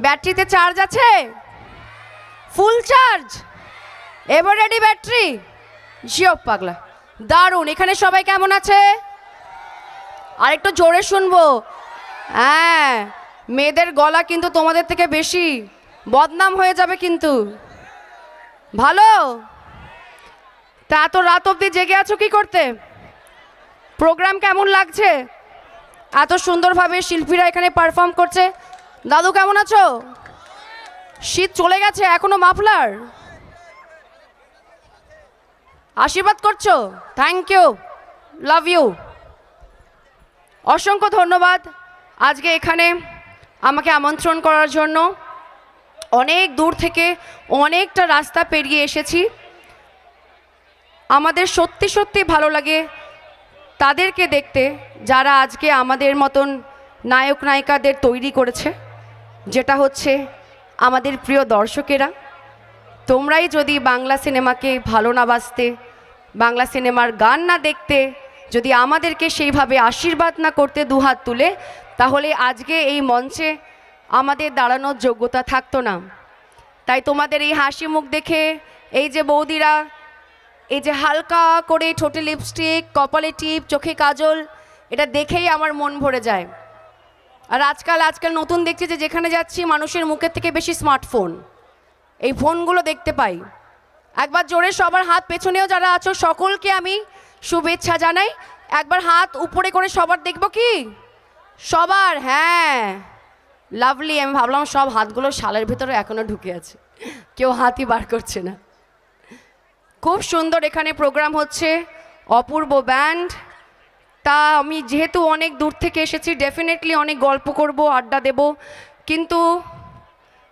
ব্যাটারিতে চার্জ আছে? Full charge? এবার রেডি ব্যাটারি? জিও পাগলা, দারুণ। এখানে সবাই কেমন আছে? আর একটু জোরে শুনবো। হ্যাঁ, মেয়েদের গলা কিন্তু তোমাদের থেকে বেশি, বদনাম হয়ে যাবে কিন্তু। ভালো? তা এত রাত অবধি জেগে আছো কি করতে? প্রোগ্রাম কেমন লাগছে? এত সুন্দরভাবে শিল্পীরা এখানে পারফর্ম করছে। দাদু কেমন আছো? শীত চলে গেছে, এখনো মাফলার? আশীর্বাদ করছো? Thank you, love you. অসংখ্য ধন্যবাদ আজকে এখানে আমাকে আমন্ত্রণ করার জন্য। অনেক দূর থেকে অনেকটা রাস্তা পেরিয়ে এসেছি। আমাদের সত্যি সত্যি ভালো লাগে তাদেরকে দেখতে যারা আজকে আমাদের মতন নায়ক নায়িকাদের তৈরি করেছে, যেটা হচ্ছে আমাদের প্রিয় দর্শকেরা। তোমরাই যদি বাংলা সিনেমাকে ভালো না বাসতে, বাংলা সিনেমার গান না দেখতে, যদি আমাদেরকে সেইভাবে আশীর্বাদ না করতে দুহাত তুলে, তাহলে আজকে এই মঞ্চে আমাদের দাঁড়ানোর যোগ্যতা থাকতো না। তাই তোমাদের এই হাসি মুখ দেখে, এই যে বৌদিরা এই যে হালকা করে ঠোঁটে লিপস্টিক, কপালে টিপ, চোখে কাজল, এটা দেখেই আমার মন ভরে যায়। আর আজকাল নতুন দেখছি যে যেখানে যাচ্ছি মানুষের মুখের থেকে বেশি স্মার্টফোন, এই ফোনগুলো দেখতে পাই। একবার জোরে সবার হাত, পেছনেও যারা আছো সকলকে আমি শুভেচ্ছা জানাই। একবার হাত উপরে করে সবার দেখব কি? সবার? হ্যাঁ, লাভলি। আমি ভাবলাম সব হাতগুলো শালের ভিতরে এখনও ঢুকে আছে, কেউ হাতই বার করছে না। খুব সুন্দর এখানে প্রোগ্রাম হচ্ছে, অপূর্ব ব্যান্ড। তা আমি যেহেতু অনেক দূর থেকে এসেছি, ডেফিনেটলি অনেক গল্প করব, আড্ডা দেব, কিন্তু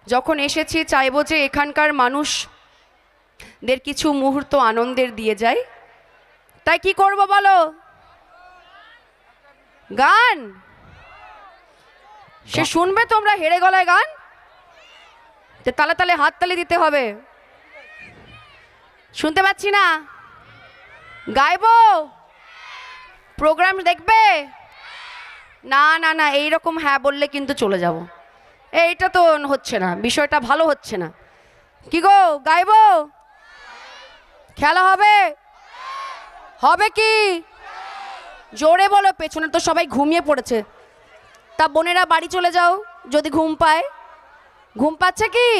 যখন এসেছি চাইবো যে এখানকার মানুষদের কিছু মুহূর্ত আনন্দের দিয়ে যায়। তাই কি করব বলো? গান সে শুনবে তোমরা হেরে গলায় গান, তালে তালে হাততালি দিতে হবে। শুনতে পাচ্ছি না, গাইবো? প্রোগ্রাম দেখবে? না না না, এইরকম হ্যাঁ বললে কিন্তু চলে যাব। এইটা তো হচ্ছে না, বিষয়টা ভালো হচ্ছে না। কি গো, গাইবো? খেলা হবে? হবে কি? জোরে বলো, পেছনে তো সবাই ঘুমিয়ে পড়েছে। তা বোনেরা বাড়ি চলে যাও যদি ঘুম পায়। ঘুম পাচ্ছে কি?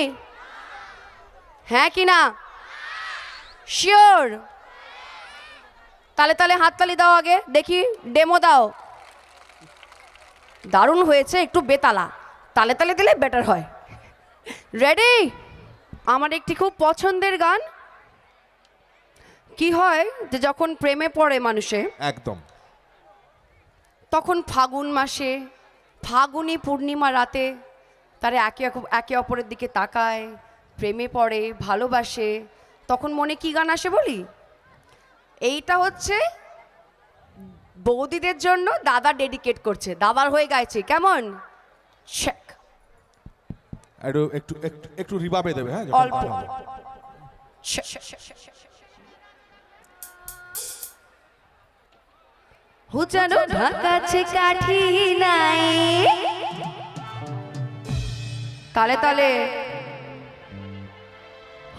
হ্যাঁ কি না? শিওর? তালে তালে হাততালি দাও, আগে দেখি, ডেমো দাও। দারুণ হয়েছে, একটু বেতালা, তালে তালে দিলে বেটার হয়। রেডি? আমার একটি খুব পছন্দের গান। কি হয় যে যখন প্রেমে পড়ে মানুষে, একদম তখন ফাগুন মাসে, ফাগুনি পূর্ণিমা রাতে তারা একে অপরের দিকে তাকায়, প্রেমে পড়ে, ভালোবাসে, তখন মনে কি গান আসে বলি? এইটা হচ্ছে বৌদিদের জন্য, দাদা ডেডিকেট করছে, দাদার হয়ে গাইছে। কেমন? একটু একটু রিভাবে দেবে। হ্যাঁ, অল্প। হুজানো ঢাকাছে কাঠি নাই, তালে তালে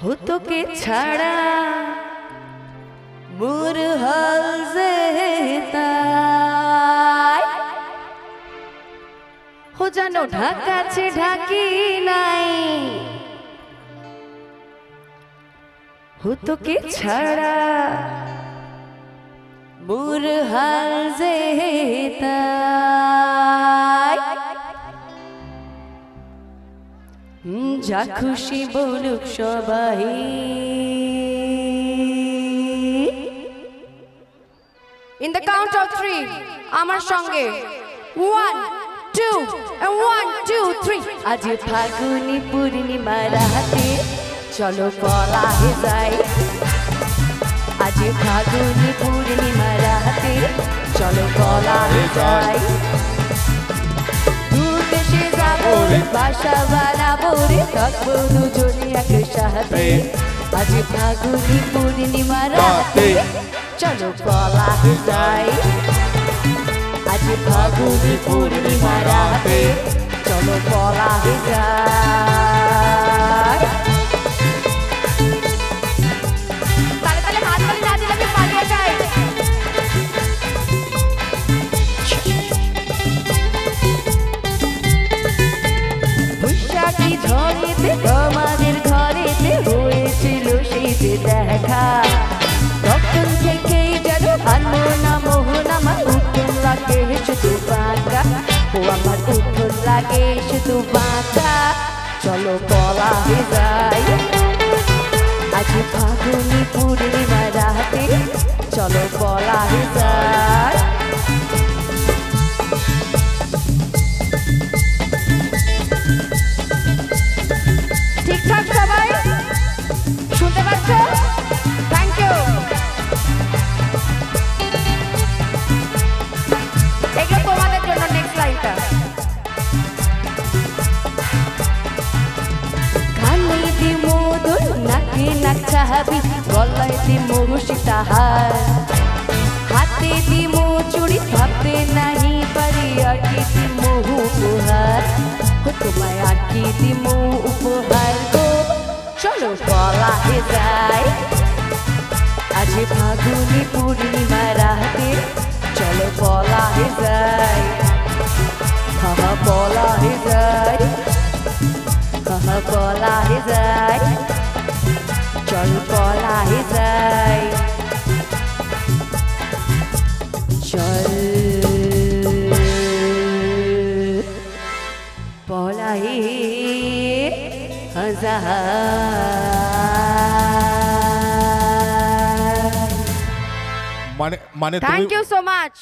হুতোকে ছাড়া মোর হাল যেতাই। হুজানো ঢাকাছে ঢাকি নাই, হুতোকে ছাড়া মোর হাল যেতাই। যা খুশি বলুক সবাই, ইন দ্য কাউন্ট অফ 3 আমার সঙ্গে 1 2 1 2 3। আজ ফাগুনি পূর্ণিমা রাতে চলো পলাহে যাই। আজ ফাগুনি পূর্ণিমা রাতে চলো পলাহে যাই। দুদেশে যাবো রে, বাসা বানাবো রে, থাকবো দুজনে একসাথে। আজ ফাগুনি পূর্ণিমা রাতে চলো পলাহে যাই। আজ ফাগুনি পূর্ণিমা রাতে চলো পলাহে যাই। ঘরেতে তোমাদের ঘরেতে হয়েছিল সেই যে দেখা তখন থেকেই যেন ভালো না মোহন আমার উঠন লাগে শুধু বাঁকা ও আমার উঠন লাগে শুধু বাঁকা চলো বলা হয়ে যায় আজ ফাগুনি পূর্ণিমা রাতে চলো বলা হয়ে যায় ঠিকঠাক সবাই শুনতে পাচ্ছ থ্যাংক ইউ এগুলো তোমাদের জন্য নেক্সট লাইনটা। কানে দি মধুর নাকে নাচাবি গলায় দি মহুষিতাহার হাতে দি চুড়ি ভাবতে নাহি পারি আটকে দি মহু উপহার তোমায় আটকে দি মহু উপহার গো চলো বলা হয়ে যায় আজ ফাগুনি পূর্ণিমা রাতে চলো বলা হয়ে যায় হা বলা হয়ে যায় হা বলা হয়ে যায় চল বলা হয়ে যায় চল বলা হয়ে যায় মানে মানে থ্যাংক তুমি ইউ সো মাচ।